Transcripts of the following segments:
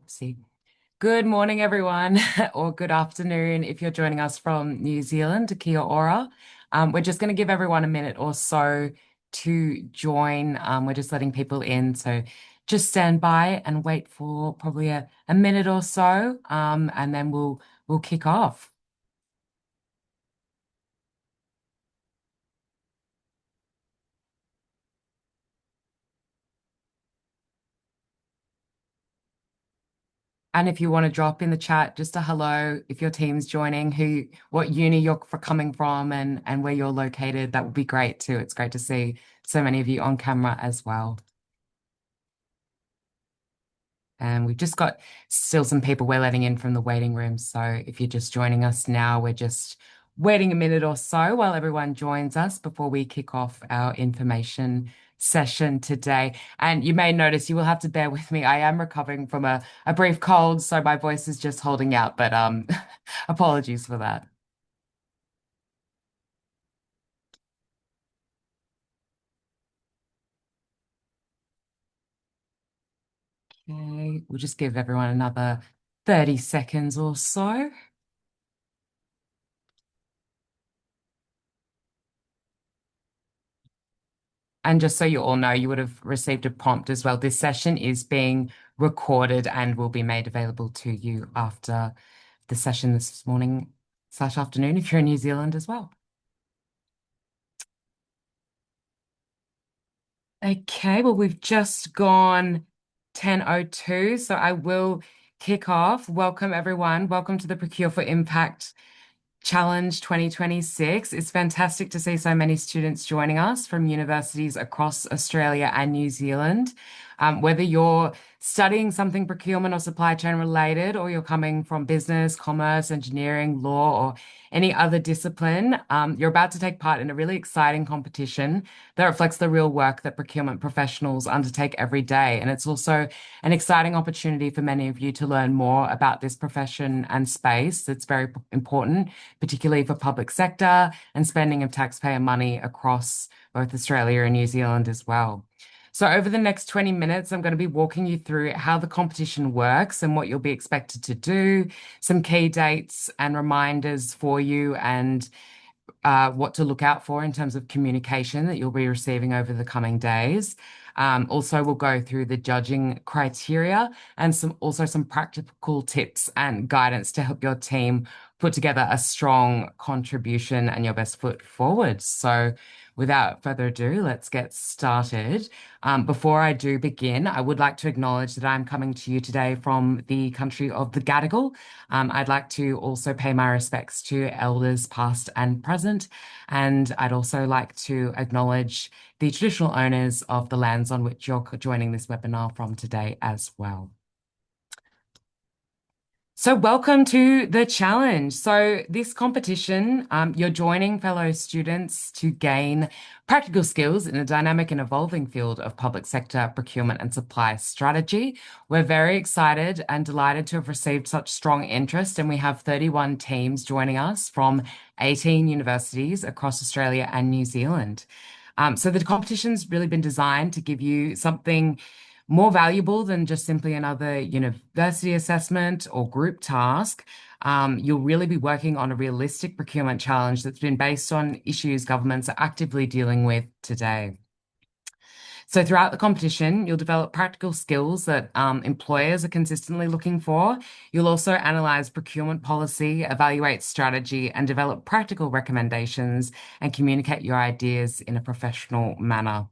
See. Good morning, everyone, or good afternoon if you're joining us from New Zealand, Kia ora. We're just going to give everyone a minute or so to join. We're just letting people in, so just stand by and wait for probably a minute or so, and then we'll kick off. And if you want to drop in the chat just a hello, if your team's joining, what uni you're coming from and where you're located, that would be great too. It's great to see so many of you on camera as well. And we've just got still some people we're letting in from the waiting room. So if you're just joining us now, we're just waiting a minute or so while everyone joins us before we kick off our information session today. And you may notice you will have to bear with me. I am recovering from a brief cold, so my voice is just holding out, but apologies for that. Okay, we'll just give everyone another 30 seconds or so. And just so you all know, you would have received a prompt as well. This session is being recorded and will be made available to you after the session this morning/afternoon if you're in New Zealand as well. Okay, well, we've just gone 10:02, so I will kick off. Welcome, everyone. Welcome to the Procure for Impact Challenge 2026. It's fantastic to see so many students joining us from universities across Australia and New Zealand. Whether you're studying something procurement or supply chain related, or you're coming from business, commerce, engineering, law, or any other discipline, you're about to take part in a really exciting competition that reflects the real work that procurement professionals undertake every day. And it's also an exciting opportunity for many of you to learn more about this profession and space. It's very important, particularly for public sector and spending of taxpayer money across both Australia and New Zealand as well. So over the next 20 minutes, I'm going to be walking you through how the competition works and what you'll be expected to do, some key dates and reminders for you, and what to look out for in terms of communication that you'll be receiving over the coming days. Also, we'll go through the judging criteria and some practical tips and guidance to help your team put together a strong contribution and your best foot forward. So, without further ado, let's get started. Before I do begin, I would like to acknowledge that I'm coming to you today from the country of the Gadigal. I'd like to also pay my respects to elders past and present, and I'd also like to acknowledge the traditional owners of the lands on which you're joining this webinar from today as well. So welcome to the challenge. So this competition, you're joining fellow students to gain practical skills in the dynamic and evolving field of public sector procurement and supply strategy. We're very excited and delighted to have received such strong interest, and we have 31 teams joining us from 18 universities across Australia and New Zealand. So the competition's really been designed to give you something more valuable than just simply another university assessment or group task. You'll really be working on a realistic procurement challenge that's been based on issues governments are actively dealing with today. So throughout the competition, you'll develop practical skills that employers are consistently looking for. You'll also analyze procurement policy, evaluate strategy, and develop practical recommendations and communicate your ideas in a professional manner.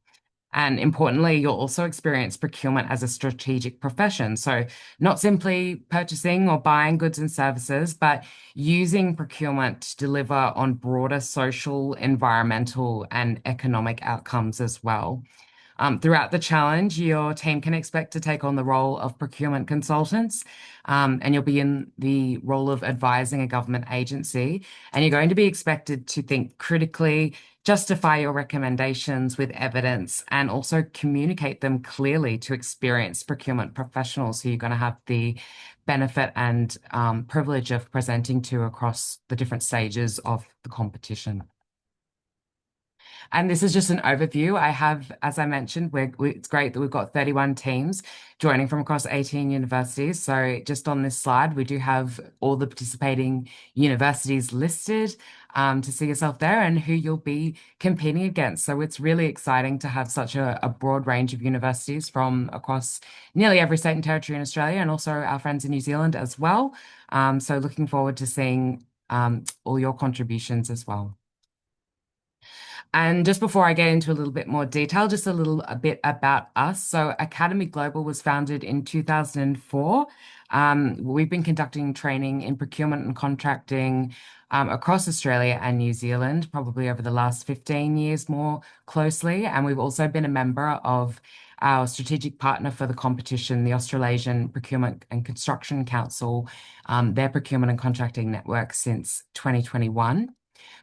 And importantly, you'll also experience procurement as a strategic profession. So, not simply purchasing or buying goods and services, but using procurement to deliver on broader social, environmental, and economic outcomes as well. Throughout the challenge, your team can expect to take on the role of procurement consultants, and you'll be in the role of advising a government agency. And you're going to be expected to think critically, justify your recommendations with evidence, and also communicate them clearly to experienced procurement professionals who you're going to have the benefit and privilege of presenting to across the different stages of the competition. And this is just an overview. I have, as I mentioned, it's great that we've got 31 teams joining from across 18 universities. So just on this slide, we do have all the participating universities listed to see yourself there and who you'll be competing against. So it's really exciting to have such a broad range of universities from across nearly every state and territory in Australia and also our friends in New Zealand as well. So looking forward to seeing all your contributions as well. And just before I get into a little bit more detail, just a bit about us. So Academy Global was founded in 2004. We've been conducting training in procurement and contracting across Australia and New Zealand, probably over the last 15 years more closely. And we've also been a member of our strategic partner for the competition, the Australasian Procurement and Construction Council, their procurement and contracting network since 2021.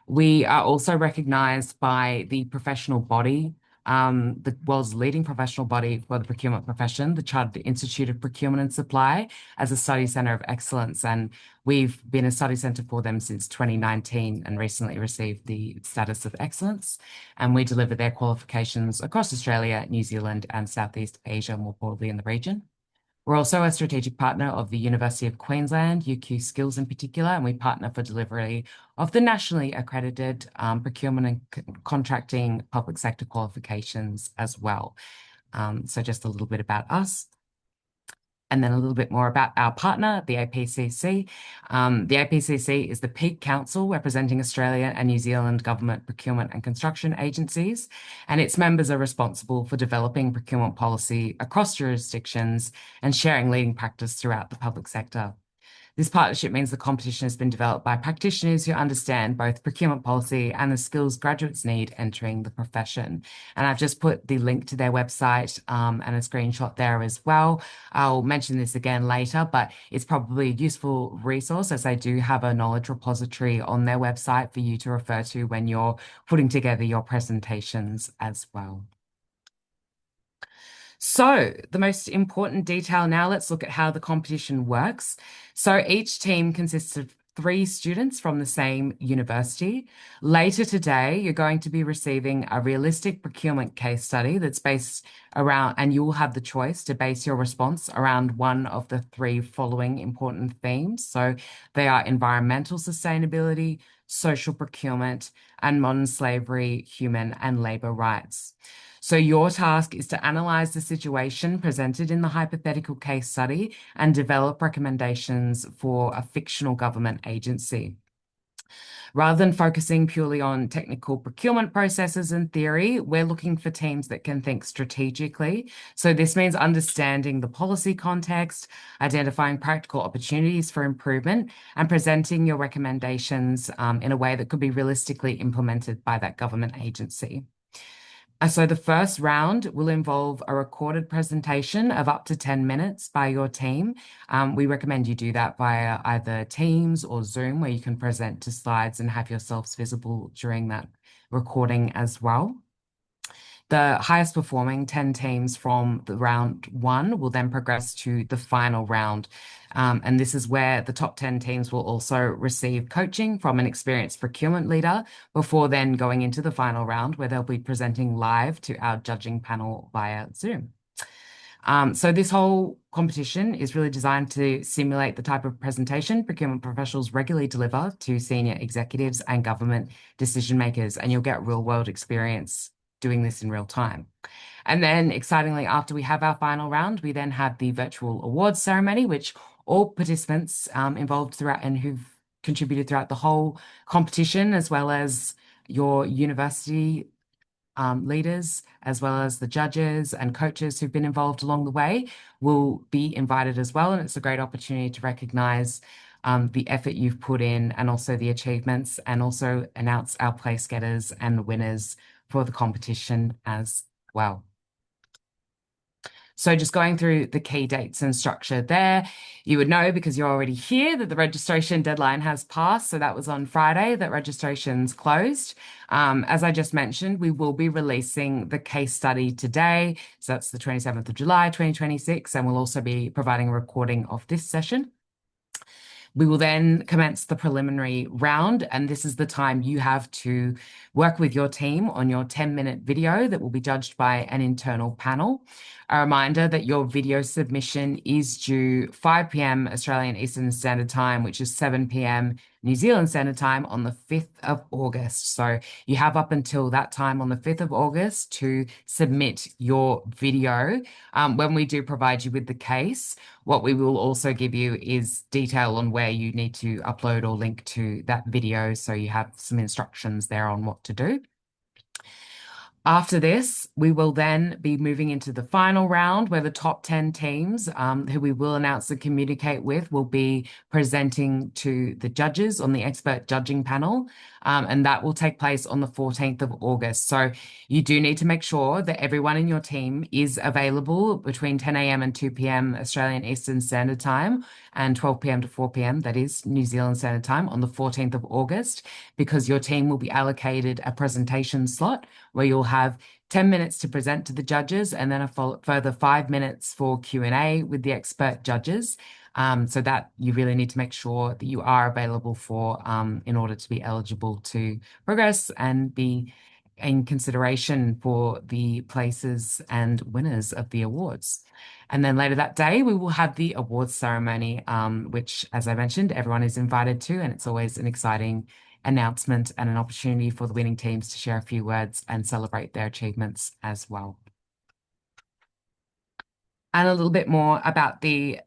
We are also recognized by the professional body, the world's leading professional body for the procurement profession, the Chartered Institute of Procurement and Supply, as a study center of excellence. And we've been a study center for them since 2019 and recently received the status of excellence. And we deliver their qualifications across Australia, New Zealand, and Southeast Asia, more broadly in the region. We're also a strategic partner of the University of Queensland, UQ Skills in particular, and we partner for delivery of the nationally accredited procurement and contracting public sector qualifications as well. So just a little bit about us. And then a little bit more about our partner, the APCC. The APCC is the peak council representing Australia and New Zealand government procurement and construction agencies, and its members are responsible for developing procurement policy across jurisdictions and sharing leading practice throughout the public sector. This partnership means the competition has been developed by practitioners who understand both procurement policy and the skills graduates need entering the profession. And I've just put the link to their website and a screenshot there as well. I'll mention this again later, but it's probably a useful resource as they do have a knowledge repository on their website for you to refer to when you're putting together your presentations as well. So, the most important detail now, let's look at how the competition works. So, each team consists of 3 students from the same university. Later today, you're going to be receiving a realistic procurement case study that's based around, and you will have the choice to base your response around one of the 3 following important themes. So, they are environmental sustainability, social procurement, and modern slavery, human and labor rights. So your task is to analyze the situation presented in the hypothetical case study and develop recommendations for a fictional government agency. Rather than focusing purely on technical procurement processes and theory, we're looking for teams that can think strategically. So this means understanding the policy context, identifying practical opportunities for improvement, and presenting your recommendations in a way that could be realistically implemented by that government agency. So the first round will involve a recorded presentation of up to 10 minutes by your team. We recommend you do that via either Teams or Zoom, where you can present to slides and have yourselves visible during that recording as well. The highest performing 10 teams from the round 1 will then progress to the final round. And this is where the top 10 teams will also receive coaching from an experienced procurement leader before then going into the final round where they'll be presenting live to our judging panel via Zoom. So this whole competition is really designed to simulate the type of presentation procurement professionals regularly deliver to senior executives and government decision makers, and you'll get real world experience doing this in real time. And then excitingly, after we have our final round, we then have the virtual awards ceremony, which all participants involved throughout and who've contributed throughout the whole competition, as well as your university leaders, as well as the judges and coaches who've been involved along the way, will be invited as well. And it's a great opportunity to recognize the effort you've put in and also the achievements, and also announce our place getters and the winners for the competition as well. So just going through the key dates and structure there, you would know because you're already here that the registration deadline has passed. So that was on Friday that registration's closed. As I just mentioned, we will be releasing the case study today. So that's the 27th of July, 2026. And we'll also be providing a recording of this session. We will then commence the preliminary round, and this is the time you have to work with your team on your 10-minute video that will be judged by an internal panel. A reminder that your video submission is due 5 p.m. Australian Eastern Standard Time, which is 7 p.m. New Zealand Standard Time on the 5th of August. So you have up until that time on the 5th of August to submit your video. When we do provide you with the case, what we will also give you is detail on where you need to upload or link to that video. So you have some instructions there on what to do. After this, we will then be moving into the final round where the top 10 teams, who we will announce and communicate with, will be presenting to the judges on the expert judging panel. And that will take place on the 14th of August. So you do need to make sure that everyone in your team is available between 10 a.m. and 2 p.m. Australian Eastern Standard Time and 12 p.m. to 4 p.m. That is New Zealand Standard Time on the 14th of August, because your team will be allocated a presentation slot where you'll have 10 minutes to present to the judges and then a further 5 minutes for Q&A with the expert judges. So that you really need to make sure that you are available for in order to be eligible to progress and be in consideration for the places and winners of the awards. And then later that day, we will have the awards ceremony, which, as I mentioned, everyone is invited to, and it's always an exciting announcement and an opportunity for the winning teams to share a few words and celebrate their achievements as well. And a little bit more about the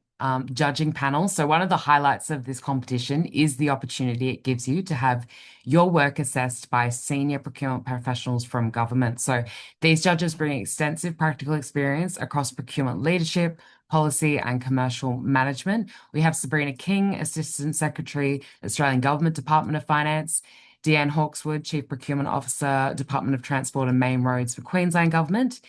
judging panel. So one of the highlights of this competition is the opportunity it gives you to have your work assessed by senior procurement professionals from government. So these judges bring extensive practical experience across procurement leadership, policy and commercial management. We have Sabrina King, Assistant Secretary, Australian Government Department of Finance, Deanne Hawkeswood, Chief Procurement Officer, Department of Transport and Main Roads for Queensland Government,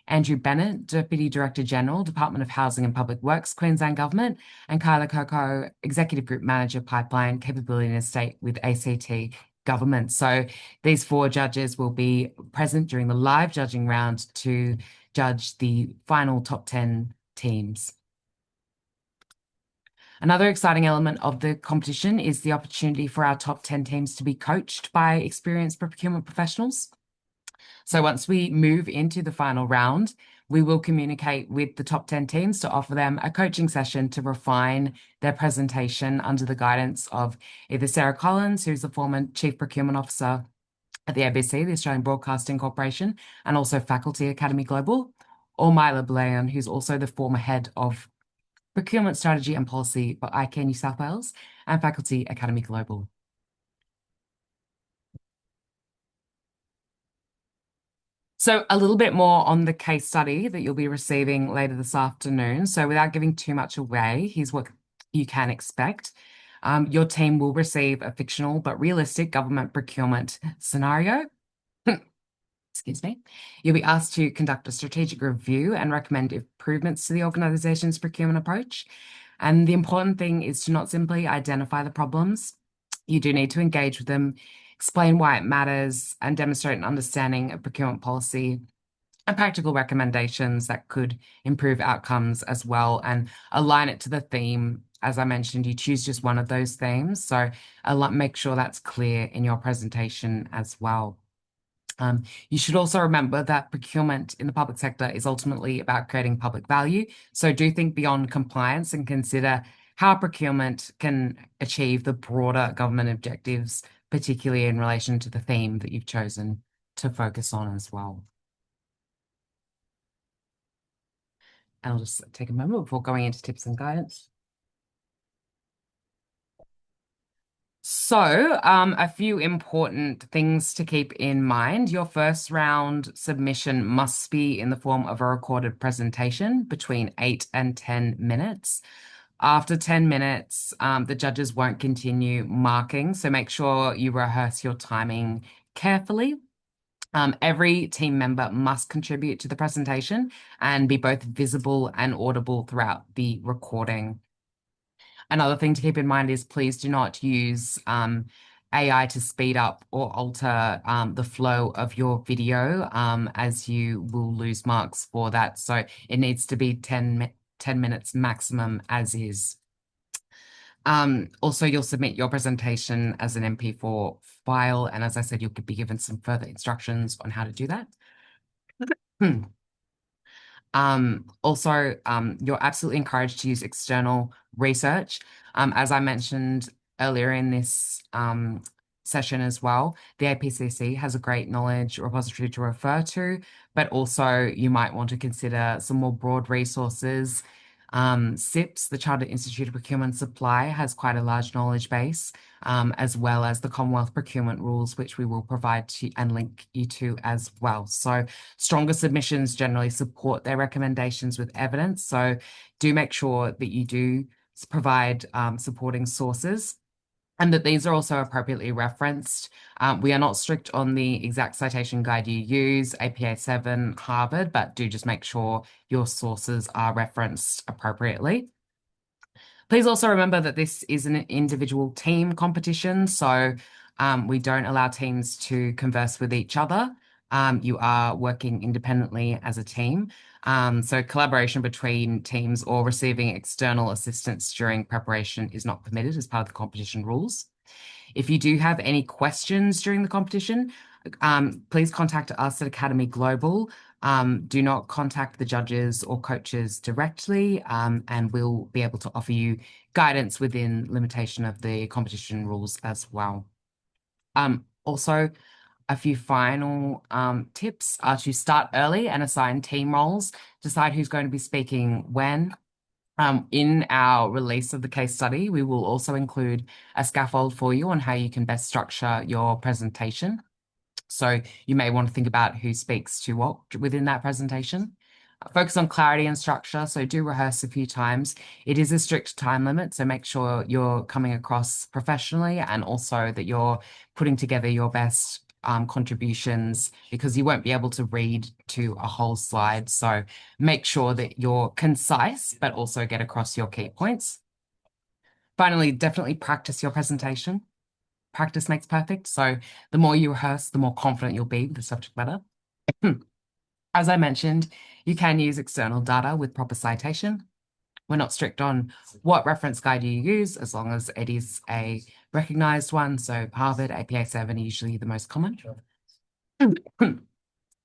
Andrew Bennett, Deputy Director General, Department of Housing and Public Works, Queensland Government, and Kyla Coco, Executive Group Manager, Pipeline, Capability and Estate with ACT Government. So these four judges will be present during the live judging round to judge the final top 10 teams. Another exciting element of the competition is the opportunity for our top 10 teams to be coached by experienced procurement professionals. So once we move into the final round, we will communicate with the top 10 teams to offer them a coaching session to refine their presentation under the guidance of either Sarah Collins, who's the former Chief Procurement Officer at the ABC, the Australian Broadcasting Corporation, and also Faculty Academy Global, or Myla Blayan, who's also the former head of Procurement Strategy and Policy for ICARE New South Wales and Faculty Academy Global. So a little bit more on the case study that you'll be receiving later this afternoon. So without giving too much away, here's what you can expect. Your team will receive a fictional but realistic government procurement scenario. Excuse me. You'll be asked to conduct a strategic review and recommend improvements to the organization's procurement approach. And the important thing is to not simply identify the problems. You do need to engage with them, explain why it matters, and demonstrate an understanding of procurement policy and practical recommendations that could improve outcomes as well, and align it to the theme. As I mentioned, you choose just one of those themes. So make sure that's clear in your presentation as well. You should also remember that procurement in the public sector is ultimately about creating public value. So do think beyond compliance and consider how procurement can achieve the broader government objectives, particularly in relation to the theme that you've chosen to focus on as well. And I'll just take a moment before going into tips and guidance. So, a few important things to keep in mind. Your first round submission must be in the form of a recorded presentation between 8 and 10 minutes. After 10 minutes, the judges won't continue marking, so make sure you rehearse your timing carefully. Every team member must contribute to the presentation and be both visible and audible throughout the recording. Another thing to keep in mind is please do not use AI to speed up or alter the flow of your video, as you will lose marks for that. So it needs to be 10 minutes maximum as is. Also, you'll submit your presentation as an MP4 file, and as I said, you'll be given some further instructions on how to do that. You're absolutely encouraged to use external research. As I mentioned earlier in this session as well, the APCC has a great knowledge repository to refer to, but also you might want to consider some more broad resources. SIPS, the Chartered Institute of Procurement and Supply, has quite a large knowledge base, as well as the Commonwealth procurement rules, which we will provide to and link you to as well. So stronger submissions generally support their recommendations with evidence. So do make sure that you do provide supporting sources, and that these are also appropriately referenced. We are not strict on the exact citation guide you use, APA 7, Harvard, but do just make sure your sources are referenced appropriately. Please also remember that this is an individual team competition, so we don't allow teams to converse with each other. You are working independently as a team. So collaboration between teams or receiving external assistance during preparation is not permitted as part of the competition rules. If you do have any questions during the competition, please contact us at Academy Global. Do not contact the judges or coaches directly, and we'll be able to offer you guidance within limitation of the competition rules as well. Also, a few final tips are to start early and assign team roles, decide who's going to be speaking when. In our release of the case study, we will also include a scaffold for you on how you can best structure your presentation. So you may want to think about who speaks to what within that presentation. Focus on clarity and structure, so do rehearse a few times. It is a strict time limit, so make sure you're coming across professionally and also that you're putting together your best contributions, because you won't be able to read to a whole slide. So make sure that you're concise, but also get across your key points. Finally, definitely practice your presentation. Practice makes perfect. So the more you rehearse, the more confident you'll be with the subject matter. As I mentioned, you can use external data with proper citation. We're not strict on what reference guide you use, as long as it is a recognized one. So Harvard, APA 7 are usually the most common.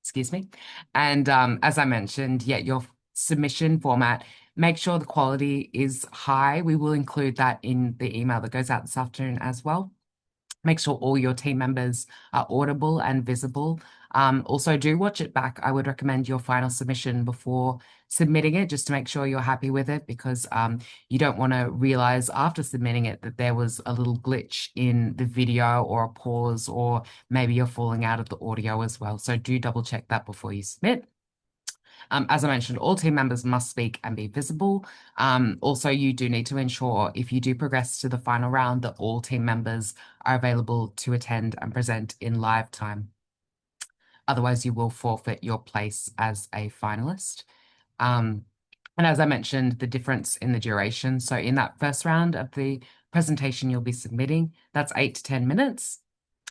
Excuse me. And as I mentioned, your submission format, make sure the quality is high. We will include that in the email that goes out this afternoon as well. Make sure all your team members are audible and visible. Also, do watch it back. I would recommend your final submission before submitting it, just to make sure you're happy with it, because you don't want to realize after submitting it that there was a little glitch in the video or a pause, or maybe you're falling out of the audio as well. So do double check that before you submit. As I mentioned, all team members must speak and be visible. Also, you do need to ensure, if you do progress to the final round, that all team members are available to attend and present in live time. Otherwise, you will forfeit your place as a finalist. And as I mentioned, the difference in the duration. So in that first round of the presentation you'll be submitting, that's 8 to 10 minutes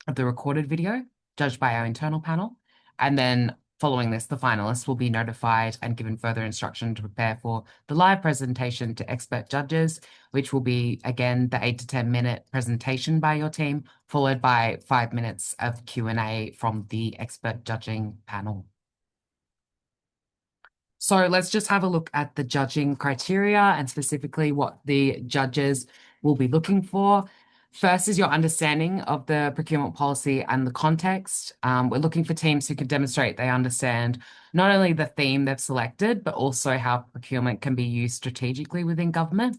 of the recorded video, judged by our internal panel. And then following this, the finalists will be notified and given further instruction to prepare for the live presentation to expert judges, which will be, again, the 8 to 10 minute presentation by your team, followed by 5 minutes of Q&A from the expert judging panel. So let's just have a look at the judging criteria and specifically what the judges will be looking for. First is your understanding of the procurement policy and the context. We're looking for teams who can demonstrate they understand not only the theme they've selected, but also how procurement can be used strategically within government.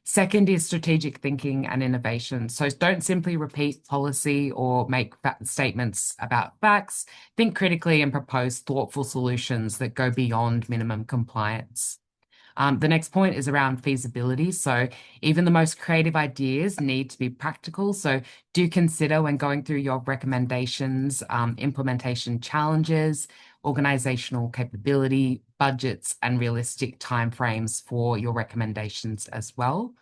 Second is strategic thinking and innovation. So don't simply repeat policy or make statements about facts. Think critically and propose thoughtful solutions that go beyond minimum compliance. The next point is around feasibility. So even the most creative ideas need to be practical. So do consider, when going through your recommendations, implementation challenges, organizational capability, budgets, and realistic timeframes for your recommendations as well.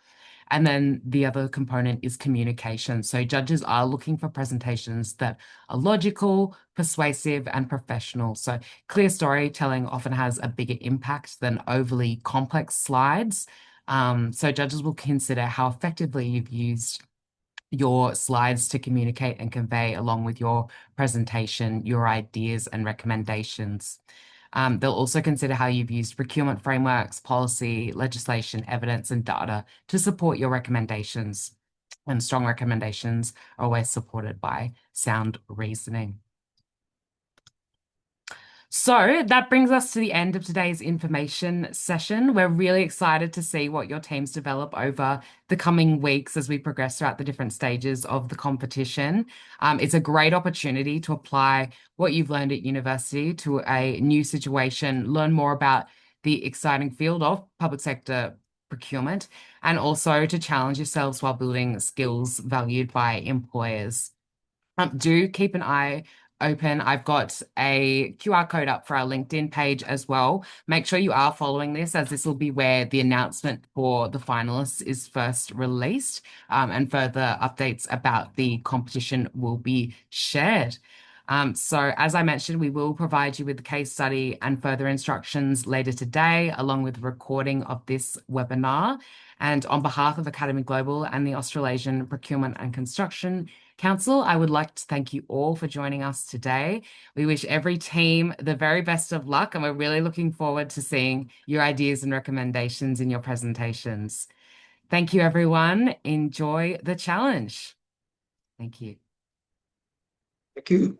And then the other component is communication. So judges are looking for presentations that are logical, persuasive, and professional. So clear storytelling often has a bigger impact than overly complex slides. So judges will consider how effectively you've used your slides to communicate and convey, along with your presentation, your ideas and recommendations. They'll also consider how you've used procurement frameworks, policy, legislation, evidence, and data to support your recommendations. And strong recommendations are always supported by sound reasoning. So that brings us to the end of today's information session. We're really excited to see what your teams develop over the coming weeks as we progress throughout the different stages of the competition. It's a great opportunity to apply what you've learned at university to a new situation, learn more about the exciting field of public sector procurement, and also to challenge yourselves while building skills valued by employers. Do keep an eye open. I've got a QR code up for our LinkedIn page as well. Make sure you are following this, as this will be where the announcement for the finalists is first released, and further updates about the competition will be shared. So as I mentioned, we will provide you with the case study and further instructions later today, along with the recording of this webinar. And on behalf of Academy Global and the Australasian Procurement and Construction Council, I would like to thank you all for joining us today. We wish every team the very best of luck, and we're really looking forward to seeing your ideas and recommendations in your presentations. Thank you, everyone. Enjoy the challenge. Thank you. Thank you.